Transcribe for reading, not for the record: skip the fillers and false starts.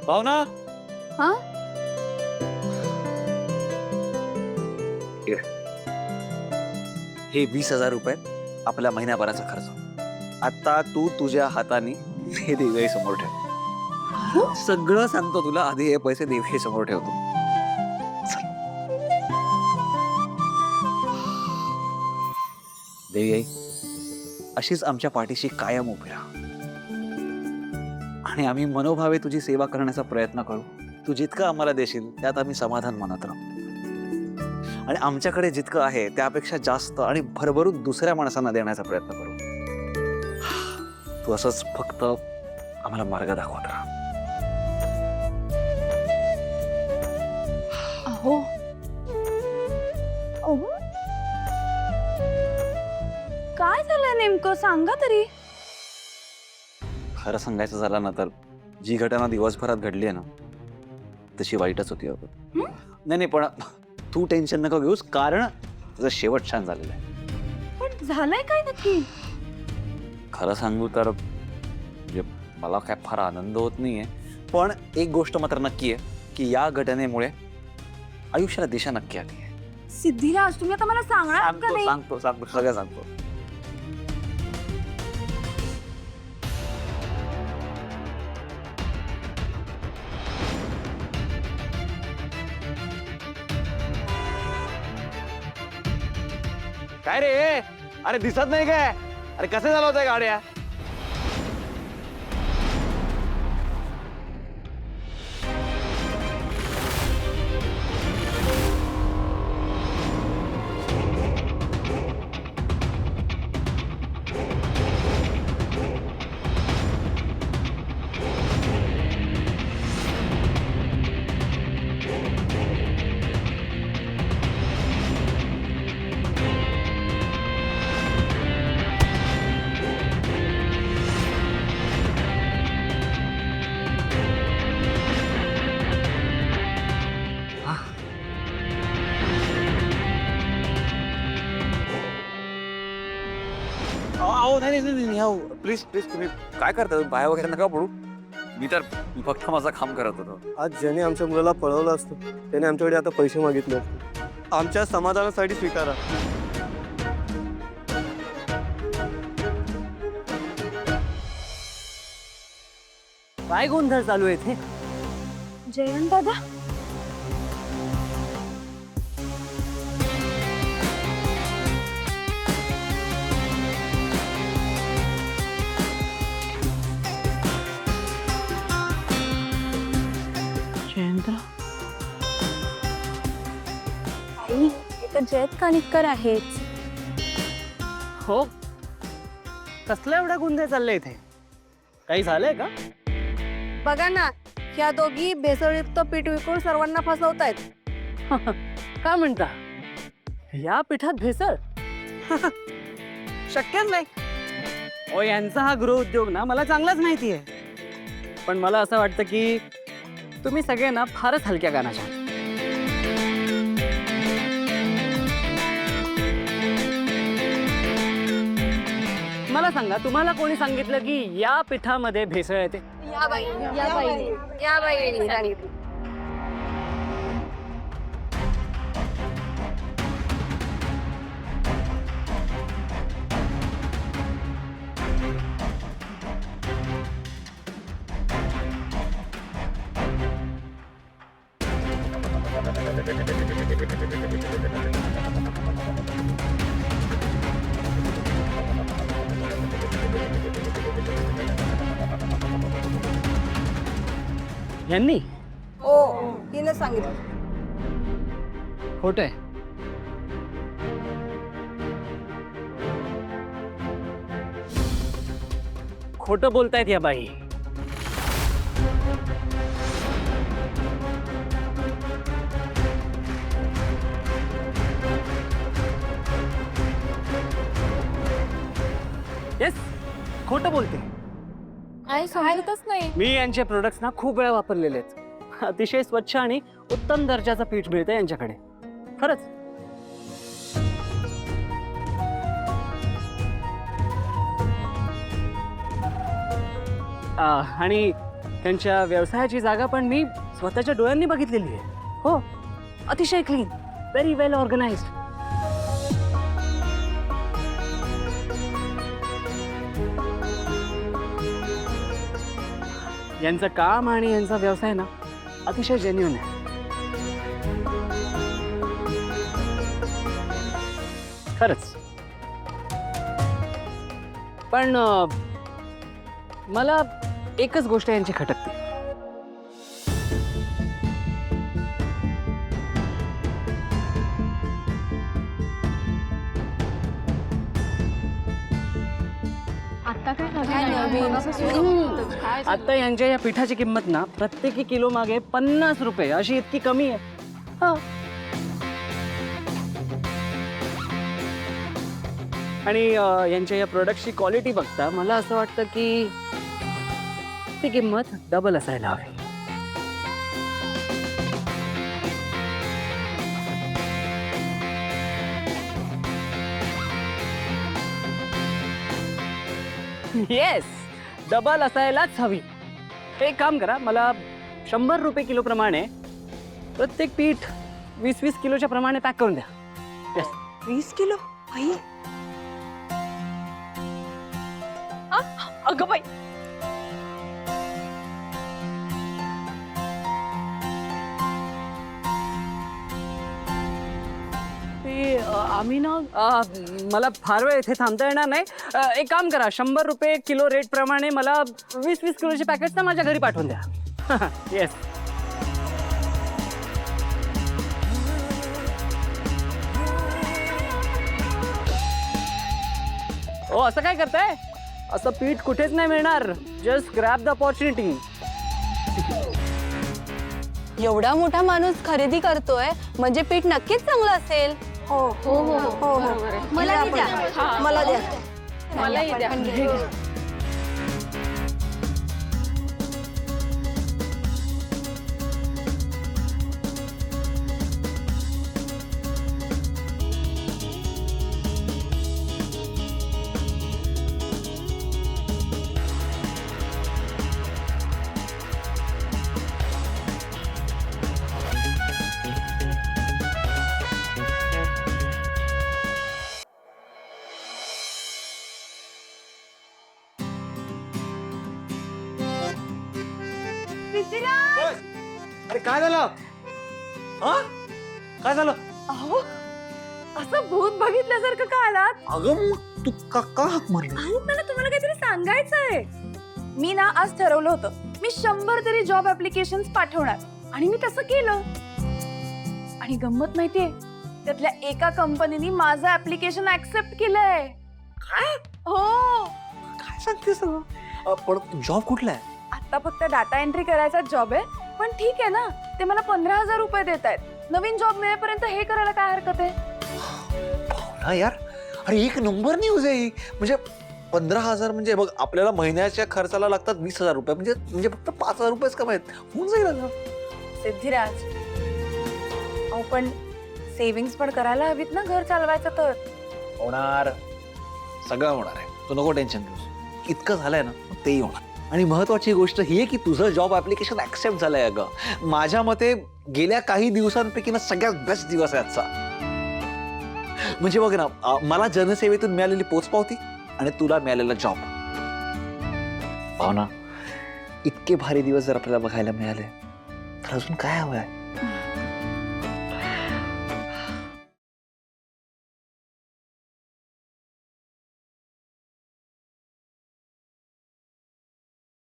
भावना हा? हे 20,000 रुपये आपल्या महिन्याभराचा खर्च. आता तू तुझ्या हाताने हे देवी समोर ठेव. सगळं सांगतो तुला, आधी हे पैसे देवी समोर ठेवतो. देवी आई, अशीच आमच्या पाठीशी कायम उभी राहा आणि आम्ही मनोभावे तुझी सेवा करण्याचा प्रयत्न करू. तू जितकं आम्हाला देशील त्यात आम्ही समाधान मानत राहू आणि आमच्याकडे जितकं आहे त्यापेक्षा जास्त आणि भरभरून दुसऱ्या माणसांना देण्याचा प्रयत्न करू. तू असंच फक्त आम्हाला मार्ग दाखवत राहा. अहो अहो, काय झालं नेमकं सांगा तरी. खरं सांगायचं झालं ना तर जी घटना दिवसभरात घडली आहे ना तशी वाईटच होती अगं. नाही नाही, पण तू टेन्शन नका घेऊस, कारण तुझं शेवट छान झालेलं आहे. पण झालंय काय नक्की? खरं सांगू तर म्हणजे मला काय फार आनंद होत नाहीये, पण एक गोष्ट मात्र नक्की आहे की या घटनेमुळे आयुष्याला दिशा नक्की आली आहे. सिद्धिराज, तुम्ही आता मला सांगणार का सांगतो नाही? सांगतो सांगतो सगळं सांगतो. काय रे, अरे दिसत नाही काय? अरे कसे चालवताय गाड्या? अहो नाही नाही नाही, अहो प्लीज प्लीज, तुम्ही काय करता? पाया वगैरे नका पडू. मी फक्त माझं काम करत होतो. आज ज्याने आमच्या मुलाला पळवलं असतं त्याने आमच्याकडे आता पैसे मागितले असते. आमच्या समाधानासाठी स्वीकारा. काय गोंधळ चालू आहे इथे? जयंत दादा, आई, हे तर जयंत कानिटकर आहेत. हो, कसला एवढा गोंधळ चाललाय इथे? काही झालंय का? बघा ना, ह्या दोघी भेसळयुक्त पीठ विकून सर्वांना फसवतायत. काय म्हणता? या पिठात भेसळ? शक्यच नाही. ओ, यांचा हा गृहउद्योग ना मला चांगलाच माहिती आहे, पण मला असं वाटतं की तुम्ही सगळे ना फारच हलक्या कानाच्या. मला सांगा, तुम्हाला कोणी सांगितलं की या पिठामध्ये भेसळ येते? या बाईने सांगितलं. यांनी? हो, हिनं सांगितलं. खोट आहे. खोटं बोलतायत या बाई. येस, खोटं बोलते. आई समजतच नाही. मी यांचे प्रोडक्ट्स ना खूप वेळा वापरलेले आहेत. अतिशय स्वच्छ आणि उत्तम दर्जाचं पीठ मिळतं यांच्याकडे. खरंच. आणि त्यांच्या व्यवसायाची जागा पण मी स्वतःच्या डोळ्यांनी बघितलेली आहे. हो, अतिशय क्लीन, व्हेरी वेल ऑर्गनाइज्ड. यांचं काम आणि यांचा व्यवसाय ना अतिशय जेन्युइन आहे. खरंच. पण मला एकच गोष्ट यांची खटकते. आता यांच्या या पिठाची किंमत ना प्रत्येकी किलो मागे 50 रुपये अशी इतकी कमी आहे. हा. आणि यांच्या या प्रोडक्टची क्वालिटी बघता मला असं वाटतं की ती किंमत डबल असायला हवी. येस, डबल असायलाच हवी. एक काम करा, मला 100 रुपये किलो प्रमाणे प्रत्येक पीठ 20-20 किलोच्या प्रमाणे पॅक करून द्या. येस. 20 किलो आई. अगं बाई, आम्ही ना मला फार वेळ इथे थांबता येणार नाही. एक काम करा, 100 रुपये किलो रेट प्रमाणे मला 20-20 किलोचे पॅकेट्स ना माझ्या घरी पाठवून द्या. येस. ओ, असं काय करताय? असं पीठ कुठेच नाही मिळणार. Just grab the opportunity. एवढा मोठा माणूस खरेदी करतोय म्हणजे पीठ नक्कीच चांगलं असेल. हो हो हो हो हो. मला द्या. मला द्या. मलाही द्या. अरे काय झालं? हा? काय झालं? अहो, असं भूत बघितल्यासारखं का आलात? अगं मग तू का हाक मारली? अहो, मला तुम्हाला काहीतरी सांगायचंय. मी ना आज ठरवलं होतं, मी 100 तरी जॉब ऍप्लिकेशन्स पाठवणार आणि मी तसं केलं. आणि गंमत माहितीये, त्यातल्या एका कंपनीने माझं ऍप्लिकेशन ऍक्सेप्ट केलंय. काय? हो. काय सांगतेस? पण जॉब कुठला आहे? आता फक्त डाटा एंट्री करायचा जॉब आहे, पण ठीक आहे ना, ते मला 15,000 रुपये देत आहेत. नवीन जॉब मिळेपर्यंत हे करायला काय हरकत आहे? हा यार, अरे एक नंबर न्यूज आहे ही. म्हणजे 15,000 म्हणजे बघ, आपल्याला महिन्याच्या खर्चाला लागतात 20,000 रुपये, म्हणजे फक्त 5,000 रुपयेच कमायत होऊन जाईल ना. सिद्धिराज, अहो पण सेव्हिंग्स पण करायला हवीत ना घर चालवायचं तर. होणार, सगळं होणार आहे. तू नको टेन्शन घेऊस. इतकं झालंय ना, तेही होणार. आणि महत्वाची गोष्ट ही आहे की तुझं जॉब ऍप्लिकेशन ऍक्सेप्ट झालंय. अगं माझ्या मते गेल्या काही दिवसांपैकी ना सगळ्यात बेस्ट दिवस आहे आजचा. म्हणजे बघ ना, मला जनसेवेतून मिळालेली पोचपावती आणि तुला मिळालेला जॉब. भावना, इतके भारी दिवस जर आपल्याला बघायला मिळाले तर अजून काय हवंय?